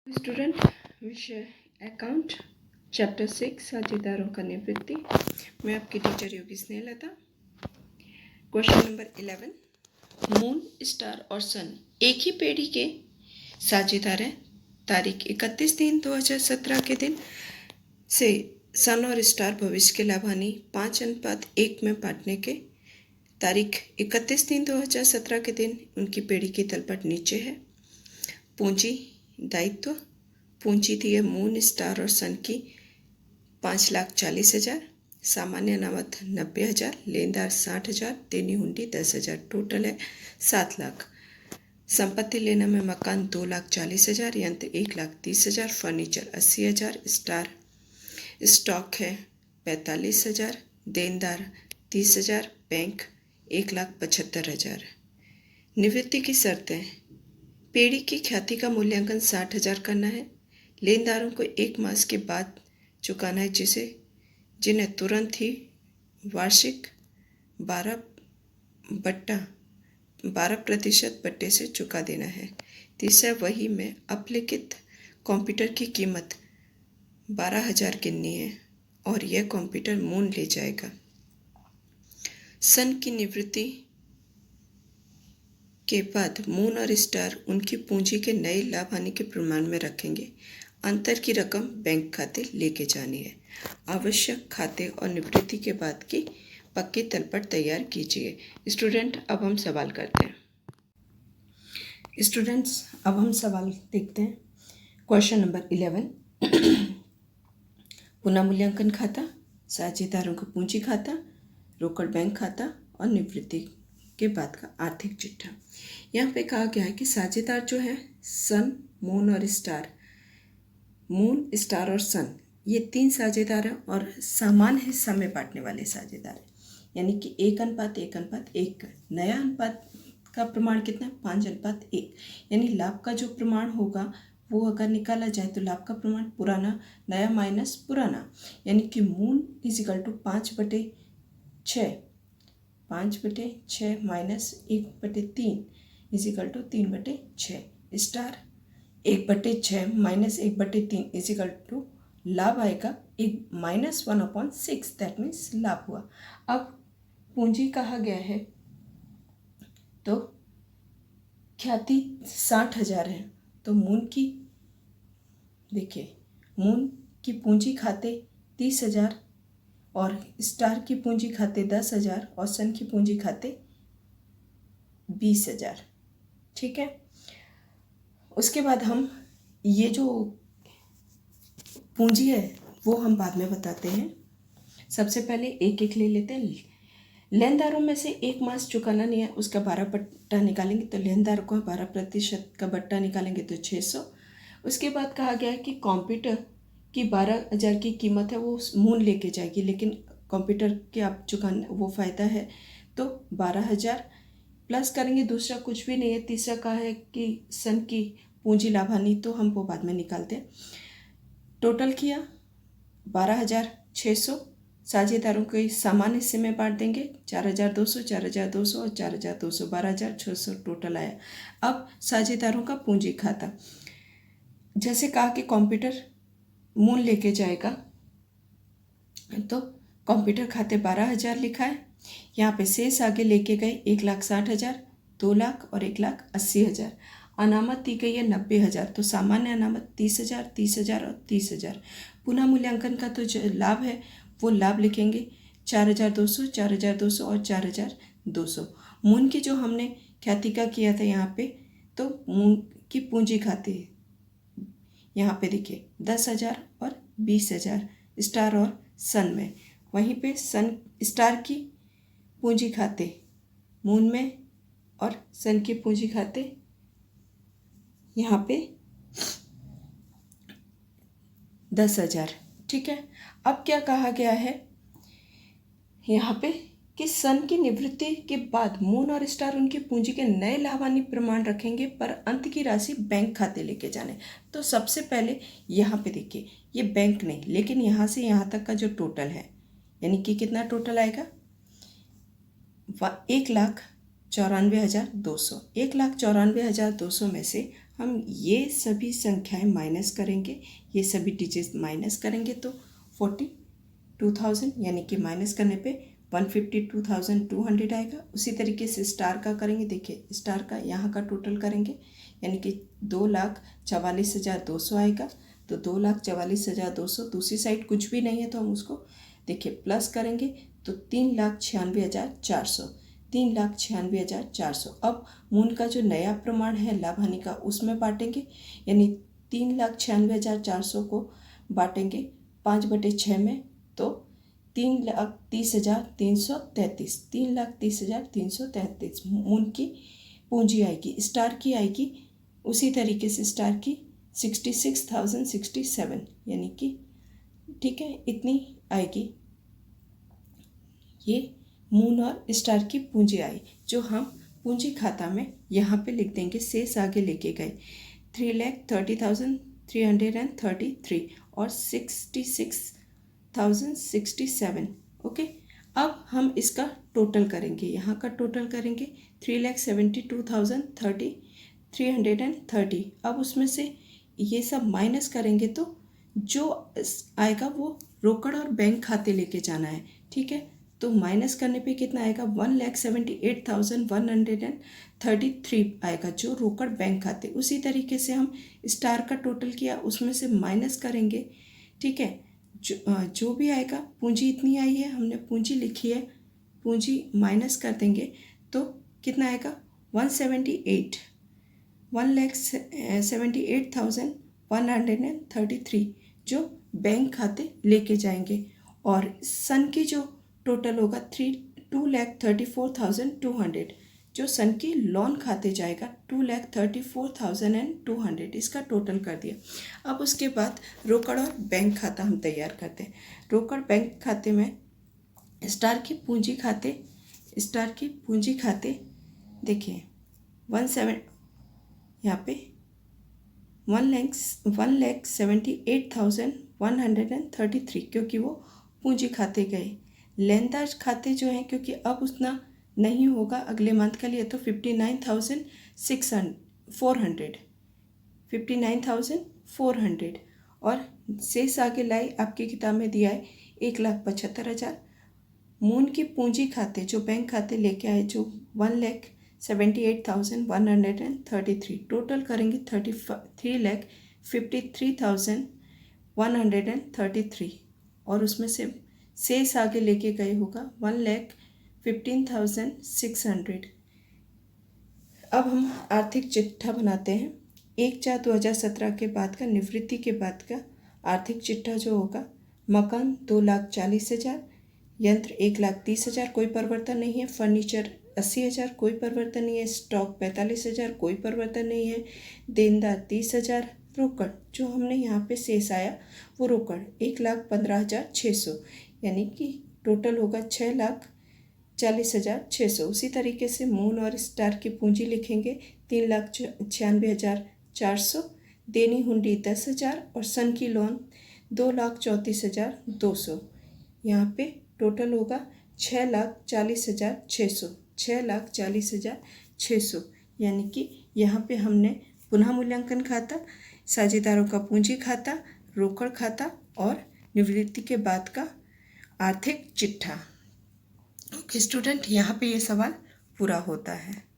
Student, विषय account, chapter 6 साझेदारों का निवृत्ति। मैं आपकी teacher Yogi Snehlata. Question number 11, moon, star और सन एक ही पीढ़ी के साझेदार हैं। तारीख 31/3/2017 के दिन से सन और स्टार भविष्य के लाभ हानि 5:1 में बांटने के तारीख 31/3/2017 के दिन उनकी पीढ़ी की तलपट नीचे है। पूंजी दायित्व, पूंजी थी है मून, स्टार और सन की 5,40,000, सामान्य अनामत 90,000, लेनदार 60,000, देनी हुंडी 10,000, टोटल है 7 लाख। संपत्ति लेना में मकान 2,40,000, यंत्र 1,30,000, फर्नीचर 80,000, स्टार स्टॉक है 45,000, देनदार 30,000, बैंक 1,75,000। निवृत्ति की शर्तें, पीढ़ी की ख्याति का मूल्यांकन 60,000 करना है। लेनदारों को 1 मास के बाद चुकाना है, जिन्हें तुरंत ही वार्षिक 12% बट्टे से चुका देना है। तीसरा, वही में अपलिखित कंप्यूटर की कीमत 12,000 गिननी है और यह कंप्यूटर मून ले जाएगा। सन की निवृत्ति के बाद मून और स्टार उनकी पूंजी के नए लाभ हानि के प्रमाण में रखेंगे। अंतर की रकम बैंक खाते लेके जानी है। आवश्यक खाते और निवृत्ति के बाद की पक्की तलपट तैयार कीजिए। स्टूडेंट, अब हम सवाल करते हैं। स्टूडेंट्स, अब हम सवाल देखते हैं। क्वेश्चन नंबर 11, पुनः मूल्यांकन खाता, साझेदारों का पूंजी खाता, रोकड़ बैंक खाता और निवृत्ति के बाद का आर्थिक चिट्ठा। यहाँ पे कहा गया है कि साझेदार जो है सन, मून और स्टार, मून, स्टार और सन, ये 3 साझेदार हैं और समान हिस्सा में बांटने वाले साझेदार हैं। यानी कि 1:1:1 का नया अनुपात का प्रमाण कितना है? 5:1। यानी लाभ का जो प्रमाण होगा वो अगर निकाला जाए तो लाभ का प्रमाण पुराना, नया माइनस पुराना, यानी कि मून = 5/6, 5/6 माइनस 1/3 = 3/6, स्टार 1/6 माइनस 1/3 = लाभ आएगा -1/6, दैट मीन्स लाभ हुआ। अब पूंजी कहा गया है तो ख्याति 60,000 है, तो मून की देखिए, मून की पूंजी खाते 30,000 और स्टार की पूंजी खाते 10,000 और सन की पूंजी खाते 20,000। ठीक है। उसके बाद हम ये जो पूंजी है वो हम बाद में बताते हैं। सबसे पहले एक एक ले लेते हैं। लेनदारों में से 1 मास चुकाना नहीं है, उसका 12 बट्टा निकालेंगे तो लेनदार को 12% का बट्टा निकालेंगे तो 600। उसके बाद कहा गया है कि कंप्यूटर की 12,000 की कीमत है वो मून लेके जाएगी, लेकिन कंप्यूटर के आप चुकाना वो फ़ायदा है तो 12,000 प्लस करेंगे, दूसरा कुछ भी नहीं है। तीसरा कहा है कि सन की पूंजी लाभ हानि, तो हम वो बाद में निकालते हैं। टोटल किया 12,600, साझेदारों के समान हिस्से में बांट देंगे 4,200, 4,200 और 4,200, 12,600 टोटल आया। अब साझेदारों का पूंजी खाता, जैसे कहा कि कंप्यूटर मून लेके जाएगा तो कंप्यूटर खाते 12,000 लिखा है। यहाँ पे शेष आगे लेके गए 1,60,000, 2 लाख और 1,80,000। अनामत दी गई है 90,000, तो सामान्य अनामत 30,000, 30,000 और 30,000। पुनः मूल्यांकन का तो जो लाभ है वो लाभ लिखेंगे 4,200, 4,200 और 4,200। मून की जो हमने ख्याति का किया था यहाँ पे, तो मून की पूंजी खाते यहाँ पे देखिए 10,000 और 20,000 स्टार और सन में। वहीं पे सन स्टार की पूंजी खाते मून में और सन की पूंजी खाते यहाँ पे 10,000। ठीक है। अब क्या कहा गया है यहाँ पे कि सन की निवृत्ति के बाद मून और स्टार उनकी पूंजी के नए लाभ हानि प्रमाण रखेंगे, पर अंत की राशि बैंक खाते लेके जाने। तो सबसे पहले यहाँ पे देखिए, ये बैंक नहीं, लेकिन यहाँ से यहाँ तक का जो टोटल है, यानी कि कितना टोटल आएगा 1,94,200। 1,94,200 में से हम ये सभी संख्याएं माइनस करेंगे, ये सभी डिजिट माइनस करेंगे तो 42,000 यानी कि माइनस करने पे 152,200 आएगा। उसी तरीके से स्टार का करेंगे। देखिए स्टार का यहाँ का टोटल करेंगे यानी कि 2,44,200 आएगा। तो 2,44,200, दूसरी साइड कुछ भी नहीं है तो हम उसको देखिए प्लस करेंगे तो 3,96,400, 3,96,400। अब मून का जो नया प्रमाण है लाभ हानि का उसमें बांटेंगे, यानी 3,96,400 को बांटेंगे 5/6 में तो 3,30,333, 3,30,333 मून की पूंजी आएगी। स्टार की आएगी उसी तरीके से स्टार की 66,067 यानी कि ठीक है इतनी आएगी। ये मून और स्टार की पूंजी आई जो हम पूंजी खाता में यहाँ पे लिख देंगे। शेष आगे लेके गए 3,30,333 और 66,067। ओके, अब हम इसका टोटल करेंगे। यहाँ का टोटल करेंगे 3,72,330। अब उसमें से ये सब माइनस करेंगे तो जो आएगा वो रोकड़ और बैंक खाते लेके जाना है। ठीक है, तो माइनस करने पे कितना आएगा 1,78,133 आएगा जो रोकड़ बैंक खाते। उसी तरीके से हम स्टार का टोटल किया उसमें से माइनस करेंगे। ठीक है, जो भी आएगा पूंजी इतनी आई है, हमने पूंजी लिखी है, पूंजी माइनस कर देंगे तो कितना आएगा 178,133 जो बैंक खाते लेके जाएंगे। और सन की जो टोटल होगा 2,34,200 जो सन की लोन खाते जाएगा 2,34,200, इसका टोटल कर दिया। अब उसके बाद रोकड़ और बैंक खाता हम तैयार करते हैं। रोकड़ बैंक खाते में स्टार की पूंजी खाते देखिए 17 यहाँ पे 1,78,133 क्योंकि वो पूंजी खाते गए। लेनदार खाते जो हैं क्योंकि अब उतना नहीं होगा अगले मंथ के लिए तो 59,400 और शेष आगे लाए आपकी किताब में दिया है 1,75,000। मून की पूंजी खाते जो बैंक खाते लेके आए जो 1,78,133 टोटल करेंगे 3,53,133 और उसमें से शेष आगे लेके गए होगा 1,15,600। अब हम आर्थिक चिट्ठा बनाते हैं। 1/4/2017 के बाद का निवृत्ति के बाद का आर्थिक चिट्ठा जो होगा, मकान 2,40,000, यंत्र 1,30,000 कोई परिवर्तन नहीं है, फर्नीचर 80,000 कोई परिवर्तन नहीं है, स्टॉक 45,000 कोई परिवर्तन नहीं है, देनदार 30,000, रोकड़ जो हमने यहाँ पे शेष आया वो रोकड़ 1,15,600 यानी कि टोटल होगा 6,40,600। उसी तरीके से मून और स्टार की पूंजी लिखेंगे 3,96,400, देनी हुंडी 10,000 और सन की लोन 2,34,200। यहाँ पे टोटल होगा 6,40,600, 6,40,600 यानी कि यहाँ पे हमने पुनः मूल्यांकन खाता, साझेदारों का पूंजी खाता, रोकड़ खाता और निवृत्ति के बाद का आर्थिक चिट्ठा। ओके स्टूडेंट, यहाँ पे ये सवाल पूरा होता है।